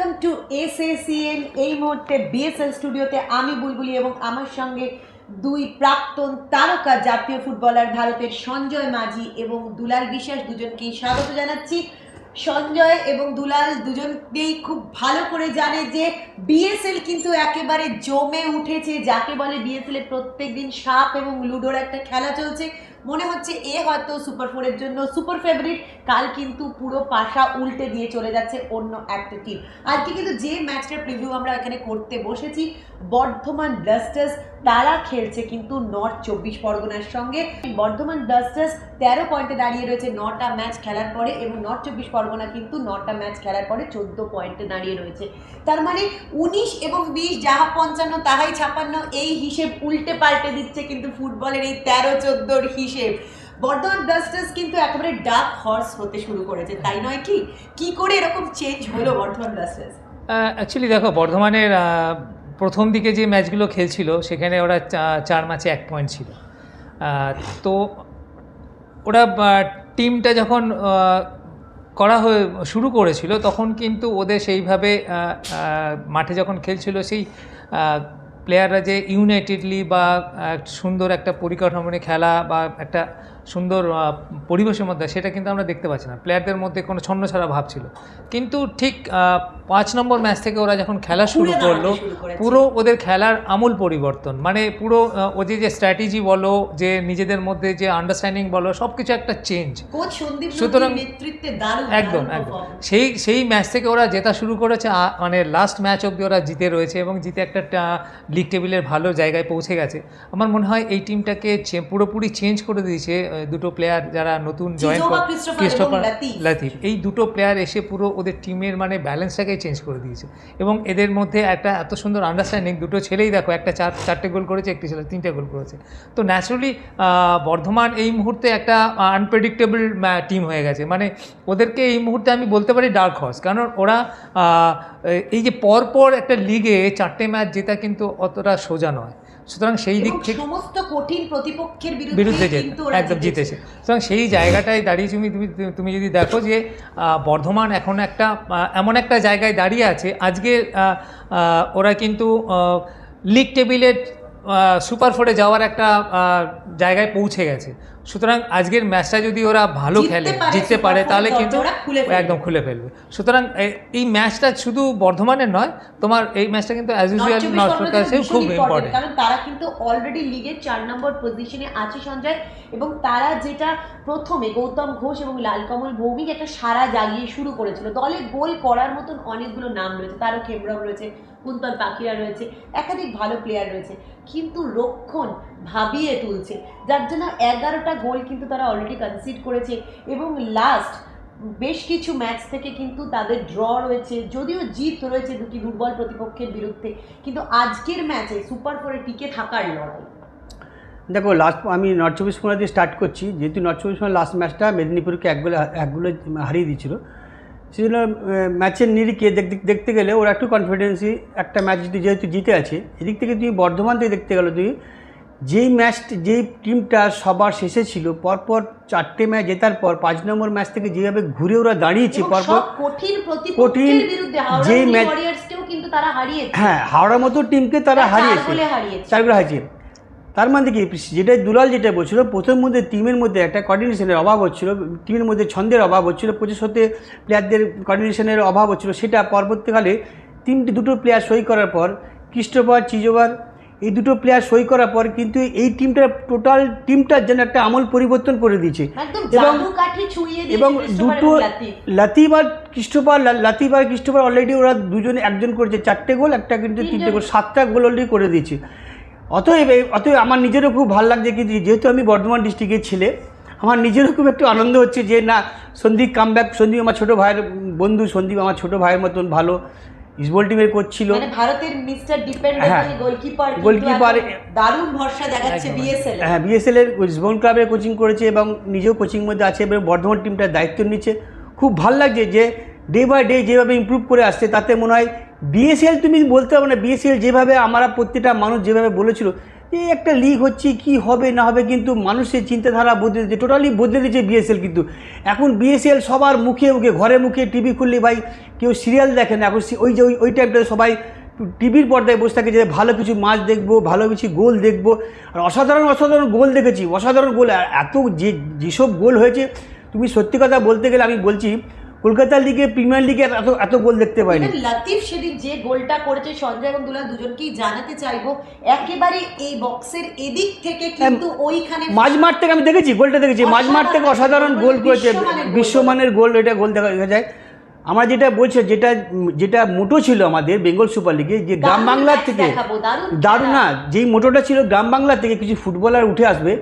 Welcome to এসএসিএন। এই মুহূর্তে BSL স্টুডিওতে আমি বুলবুলি এবং আমার সঙ্গে দুই প্রাক্তন তারকা জাতীয় ফুটবলার ভারতের সঞ্জয় মাঝি এবং দুলাল বিশ্বাস, দুজনকেই স্বাগত জানাচ্ছি। সঞ্জয় এবং দুলাল দুজনকেই খুব ভালো করে জানে যে বিএসএল কিন্তু একেবারে জমে উঠেছে, যাকে বলে বিএসএল এ প্রত্যেক দিন সাপ এবং লুডোর একটা খেলা চলছে। মনে হচ্ছে হয়তো সুপার ফোরের জন্য সুপার ফেভারিট, কাল কিন্তু পুরো পাশা উল্টে দিয়ে চলে যাচ্ছে অন্য একটা টিম। আজকে কিন্তু যে ম্যাচটার প্রিভিউ আমরা এখানে করতে বসেছি, বর্ধমান ব্লাস্টার্স তারা খেলছে কিন্তু নর্থ 24 পরগনার সঙ্গে। বর্ধমান ব্লাস্টার্স 13 পয়েন্টে দাঁড়িয়ে রয়েছে 9টা ম্যাচ খেলার পরে, এবং নর্থ 24 পরগনা কিন্তু 9টা ম্যাচ খেলার পরে 14 পয়েন্টে দাঁড়িয়ে রয়েছে। তার মানে 19 এবং 20 যাহা 55 তাহাই 56, এই হিসেব উল্টে পাল্টে দিচ্ছে কিন্তু ফুটবলের এই 13-14 হিসেব। বর্ধমান ব্লাস্টার্স কিন্তু একেবারে ডার্ক হর্স হতে শুরু করেছে, তাই নয় কি? কি করে এরকম চেঞ্জ হলো বর্ধমান ব্লাস্টার্স? অ্যাকচুয়ালি দেখো, বর্ধমানের প্রথম দিকে যে ম্যাচগুলো খেলছিল সেখানে ওরা 4 ম্যাচে 1 পয়েন্ট ছিল। তো ওরা টিমটা যখন করা হয়ে শুরু করেছিল তখন কিন্তু ওদের সেইভাবে মাঠে যখন খেলছিল সেই প্লেয়াররা যে ইউনাইটেডলি বা সুন্দর একটা পরিকাঠামো নিয়ে খেলা বা একটা সুন্দর পরিবেশের মধ্যে, সেটা কিন্তু আমরা দেখতে পাচ্ছি না। প্লেয়ারদের মধ্যে কোনো ছন্নছাড়া ভাব ছিল। কিন্তু ঠিক 5 নম্বর ম্যাচ থেকে ওরা যখন খেলা শুরু করলো, পুরো ওদের খেলার আমূল পরিবর্তন। মানে পুরো ওদের যে স্ট্র্যাটেজি বলো, যে নিজেদের মধ্যে যে আন্ডারস্ট্যান্ডিং বলো, সব কিছু একটা চেঞ্জ। সুতরাং একদম সেই ম্যাচ থেকে ওরা জেতা শুরু করেছে, মানে লাস্ট ম্যাচ অবধি ওরা জিতে রয়েছে এবং জিতে একটা লিগ টেবিলের ভালো জায়গায় পৌঁছে গেছে। আমার মনে হয় এই টিমটাকে পুরোপুরি চেঞ্জ করে দিয়েছে দুটো প্লেয়ার যারা নতুন জয়েন করে, ক্রিস্টোফার লাতিফ। এই দুটো প্লেয়ার এসে পুরো ওদের টিমের মানে ব্যালেন্সটাকে চেঞ্জ করে দিয়েছে, এবং এদের মধ্যে একটা এত সুন্দর আন্ডারস্ট্যান্ডিং। দুটো ছেলেই দেখো, একটা 4টে গোল করেছে, একটি ছেলে 3টে গোল করেছে। তো ন্যাচারালি বর্ধমান এই মুহূর্তে একটা আনপ্রেডিক্টেবল টিম হয়ে গেছে। মানে ওদেরকে এই মুহূর্তে আমি বলতে পারি ডার্ক হর্স, কারণ ওরা এই যে পরপর একটা লিগে 4টে ম্যাচ জেতা কিন্তু অতটা সোজা নয়। সুতরাং সেই দিক থেকে সমস্ত কঠিন প্রতিপক্ষের বিরুদ্ধে একদম জিতেছে। সুতরাং সেই জায়গাটায় দাঁড়িয়ে তুমি যদি দেখো যে বর্ধমান এখন একটা এমন একটা জায়গায় দাঁড়িয়ে আছে, আজকে ওরা কিন্তু লিগ টেবিলের সুপার ফোরে যাওয়ার একটা জায়গায় পৌঁছে গেছে। সুতরাং আজকের ম্যাচটা যদি ওরা ভালো খেলে, জিততে পারে, তাহলে কিন্তু একদম খুলে ফেলবে। সুতরাং এই ম্যাচটা শুধু বর্ধমানের নয়, তোমার এই ম্যাচটা কিন্তু অ্যাজ ইউজুয়াল নর্থের কাছে খুব ইম্পর্টেন্ট, কারণ তারা কিন্তু অলরেডি লিগের 4 নম্বর পজিশনে আছে সঞ্জয়। এবং তারা যেটা প্রথমে গৌতম ঘোষ এবং লালকমল ভৌমিক একটা সারা জাগিয়ে শুরু করেছিল, দলে গোল করার মতন অনেকগুলো নাম রয়েছে, তারও খেমরম রয়েছে, কুন্তল পাখিরা রয়েছে, একাধিক ভালো প্লেয়ার রয়েছে, কিন্তু রক্ষণ ভাবিয়ে তুলছে, যার জন্য 11টা গোল কিন্তু তারা অলরেডি কনসিড করেছে। এবং লাস্ট বেশ কিছু ম্যাচ থেকে কিন্তু তাদের ড্র রয়েছে, যদিও জিত রয়েছে দুটি দুর্বল প্রতিপক্ষের বিরুদ্ধে, কিন্তু আজকের ম্যাচে সুপার ফোরে টিকে থাকার লড়াই। দেখো, আমি নর্থ 24 পরগনা দিয়ে স্টার্ট করছি। যেহেতু নর্থ 24 পরগনা লাস্ট ম্যাচটা মেদিনীপুরকে এক গোলে হারিয়ে দিয়েছিল, সেই জন্য ম্যাচের নিরিখে দেখতে গেলে ওরা একটু কনফিডেন্সি একটা ম্যাচ যেহেতু জিতে আছে। এদিক থেকে তুমি বর্ধমান থেকে দেখতে গেলে, তুমি যেই টিমটা সবার শেষে ছিল, পরপর 4টে ম্যাচ জেতার পর 5 নম্বর ম্যাচ থেকে যেভাবে ঘুরে ওরা দাঁড়িয়েছে, পরপর কঠিন যে ম্যাচ, হ্যাঁ, হাওড়ার মতো টিমকে তারা হারিয়েছে, 4 গোলে হারিয়েছে। তার মানে কি, দুলাল যেটা বলছিল, প্রথম মধ্যে টিমের মধ্যে একটা কোঅর্ডিনেশনের অভাব হচ্ছিল, টিমের মধ্যে ছন্দের অভাব হচ্ছিল, প্রচুর সাথে প্লেয়ারদের কোঅর্ডিনেশনের অভাব হচ্ছিল। সেটা পরবর্তীকালে দুটো প্লেয়ার সই করার পর, ক্রিস্টোফার চিজোভার, এই দুটো প্লেয়ার সই করার পর কিন্তু এই টোটাল টিমটার যেন একটা আমূল পরিবর্তন করে দিয়েছে। এবং দুটো লাতিফ আর ক্রিস্টোফার অলরেডি ওরা দুজনে একজন করেছে 4টে গোল, একটা কিন্তু 3টে গোল, 7টা গোল অলরেডি করে দিয়েছে। অতএব আমার নিজেরও খুব ভালো লাগছে, কিন্তু যেহেতু আমি বর্ধমান ডিস্ট্রিক্টের ছেলে, আমার নিজেরও খুব একটু আনন্দ হচ্ছে যে না, সন্দীপ কামব্যাক, সন্দীপ আমার ছোটো ভাইয়ের বন্ধু, সন্দীপ আমার ছোটো ভাইয়ের মতন ভালো ইসবল টিমের কোচ ছিল, ভারতের মিস্টার ডিপেন্ডেবল গোলকিপার, দারুণ ভরসা দেখাচ্ছে বিএসএল। হ্যাঁ, বিএসএল এর ইসবল ক্লাবে কোচিং করেছে এবং নিজেও কোচিং মধ্যে আছে এবং বর্ধমান টিমটার দায়িত্ব নিচ্ছে। খুব ভালো লাগছে যে ডে বাই ডে যেভাবে ইমপ্রুভ করে আসছে, তাতে মনে হয় বিএসএল, তুমি বলতে হবে না, বিএসএল যেভাবে আমরা প্রত্যেকটা মানুষ যেভাবে বলেছিল এই একটা লিগ হচ্ছে কি হবে না হবে, কিন্তু মানুষের চিন্তাধারা বদলে দিচ্ছে, টোটালি বদলে দিচ্ছে বিএসএল। কিন্তু এখন বিএসএল সবার মুখে মুখে, ঘরে মুখে টিভি খুললে ভাই কেউ সিরিয়াল দেখে না এখন, ওই যে ওই টাইমটাতে সবাই টিভির পর্দায় বসে থাকে যে ভালো কিছু ম্যাচ দেখবো, ভালো কিছু গোল দেখবো। আর অসাধারণ অসাধারণ গোল দেখেছি, অসাধারণ গোল। আর এত যেসব গোল হয়েছে, তুমি সত্যি কথা বলতে গেলে আমি বলছি কলকাতা লিগে, প্রিমিয়ার লিগে এত এত গোল দেখতে পাইনি। লতিফ সেদিন যে গোলটা করেছে, সঞ্জয় এবং দুলাল দুজনকেই জানাতে চাইবো, একেবারে এই বক্সের এদিক থেকে কিন্তু ওইখানে মাঝমাঠ থেকে আমি দেখেছি গোলটা, দেখেছি মাঝমাঠ থেকে অসাধারণ গোল করেছে, বিশ্বমানের গোল, এটা গোল দেখা যায়। আমরা যেটা বলছি, যেটা মোটো ছিল আমাদের বেঙ্গল সুপার লিগে, যে গ্রাম বাংলার থেকে দারুণ, না যেই মোটোটা ছিল গ্রাম বাংলা থেকে কিছু ফুটবলার উঠে আসবে,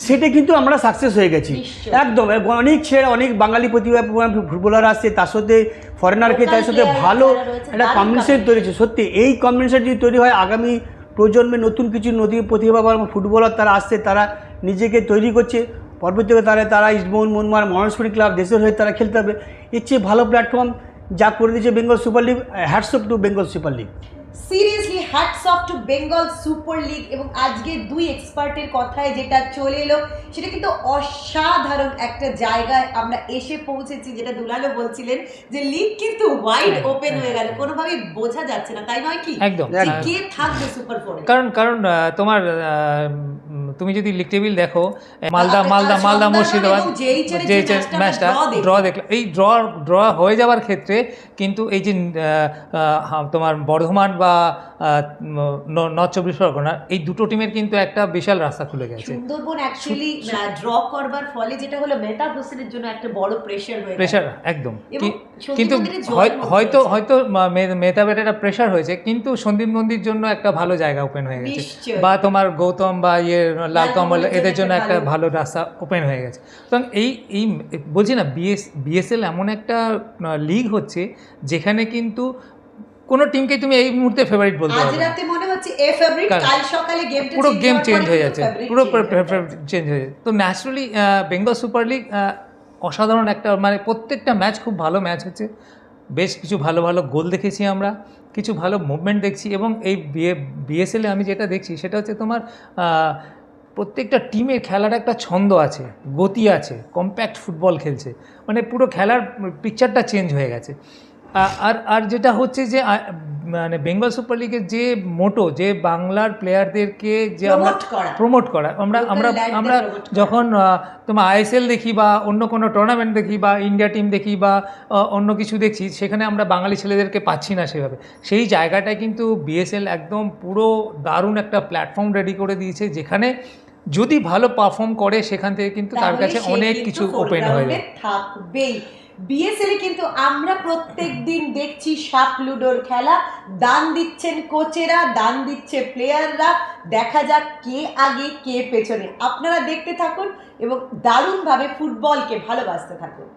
সেটা কিন্তু আমরা সাকসেস হয়ে গেছি একদম। অনেক ছেড়ে অনেক বাঙালি প্রতিভা ফুটবলার আসছে, তার সাথে ফরেনারকে, তার সাথে ভালো একটা কম্বিনেশন তৈরি হচ্ছে। সত্যি এই কম্বিনেশন যদি তৈরি হয়, আগামী প্রজন্মে নতুন প্রতিভাবান ফুটবলার তারা আসছে, তারা নিজেকে তৈরি করছে, পরবর্তীতে তারা ইস্টবেঙ্গল, মোহনবাগান, মহেশপুরি ক্লাব, দেশের হয়ে তারা খেলতে হবে। এর চেয়ে ভালো প্ল্যাটফর্ম যা করে দিয়েছে Bengal Super League, hats off to Bengal Super League. Seriously hats off to Bengal Super League. এবং আজকে দুই এক্সপার্টের কথায় যেটা চলে এলো, সেটা কিন্তু অসাধারণ একটা জায়গায় আমরা এসে পৌঁছেছি, যেটা দুলালও বলছিলেন যে লিগ কিন্তু ওয়াইড ওপেন হয়ে গেল, কোনোভাবেই বোঝা যাচ্ছে না, তাই নয় কি? একদম। কে থাকবে সুপার ফোরে? কারণ তোমার তুমি যদি লিগ টেবিল দেখো, মালদা মুর্শিদাবাদ যে ম্যাচটা ড্র দেখলাম, এই ড্র হয়ে যাওয়ার ক্ষেত্রে কিন্তু এই যে তোমার বর্ধমান বা নর্থ চব্বিশ পরগনা, এই দুটো টিমের কিন্তু একটা বিশাল রাস্তা খুলে গেছে। সুন্দরবন অ্যাকচুয়ালি ড্র করবার ফলে যেটা হলো, মেহতাব হোসেনের জন্য একটা বড় প্রেশার হয়ে প্রেশার একদম। কিন্তু হয়তো মেহতাবের একটা প্রেশার হয়েছে, কিন্তু সন্দীপ নন্দীর জন্য একটা ভালো জায়গা ওপেন হয়ে গেছে, বা তোমার গৌতম বা লাল কমল, এদের জন্য একটা ভালো রাস্তা ওপেন হয়ে গেছে। সুতরাং এই বলছি না, বিএসএল এমন একটা লিগ হচ্ছে যেখানে কিন্তু কোনো টিমকে তুমি এই মুহূর্তে ফেভারিট বলতে পারবে না। আজ রাতে মনে হচ্ছে এ ফেভারিট, কাল সকালে পুরো গেম চেঞ্জ হয়ে যাচ্ছে, পুরো চেঞ্জ হয়ে যাচ্ছে। তো ন্যাচারালি বেঙ্গল সুপার লিগ অসাধারণ একটা, মানে প্রত্যেকটা ম্যাচ খুব ভালো ম্যাচ হচ্ছে, বেশ কিছু ভালো ভালো গোল দেখেছি আমরা, কিছু ভালো মুভমেন্ট দেখছি। এবং এই বিএসএলে আমি যেটা দেখছি সেটা হচ্ছে তোমার প্রত্যেকটা টিমের খেলার একটা ছন্দ আছে, গতি আছে, কম্প্যাক্ট ফুটবল খেলছে, মানে পুরো খেলার পিকচারটা চেঞ্জ হয়ে গেছে। আর যেটা হচ্ছে যে মানে বেঙ্গল সুপার লিগের যে মোটো, যে বাংলার প্লেয়ারদেরকে যে আমরা প্রমোট করা, আমরা যখন তোমার আইএসএল দেখি বা অন্য কোনো টুর্নামেন্ট দেখি বা ইন্ডিয়া টিম দেখি বা অন্য কিছু দেখছি, সেখানে আমরা বাঙালি ছেলেদেরকে পাচ্ছি না সেভাবে। সেই জায়গাটায় কিন্তু বিএসএল একদম পুরো দারুণ একটা প্ল্যাটফর্ম রেডি করে দিয়েছে, যেখানে যদি ভালো পারফর্ম করে সেখান থেকে কিন্তু তার কাছে অনেক কিছু ওপেন হয়ে যায়। বিএসএল কিন্তু আমরা প্রত্যেক দিন দেখছি সাপ লুডোর খেলা, দান দিচ্ছেন কোচেরা, দান দিচ্ছে প্লেয়াররা, দেখা যাক কে আগে কে পেছনে। আপনারা দেখতে থাকুন এবং দারুণভাবে ফুটবলকে ভালোবাসতে থাকুন।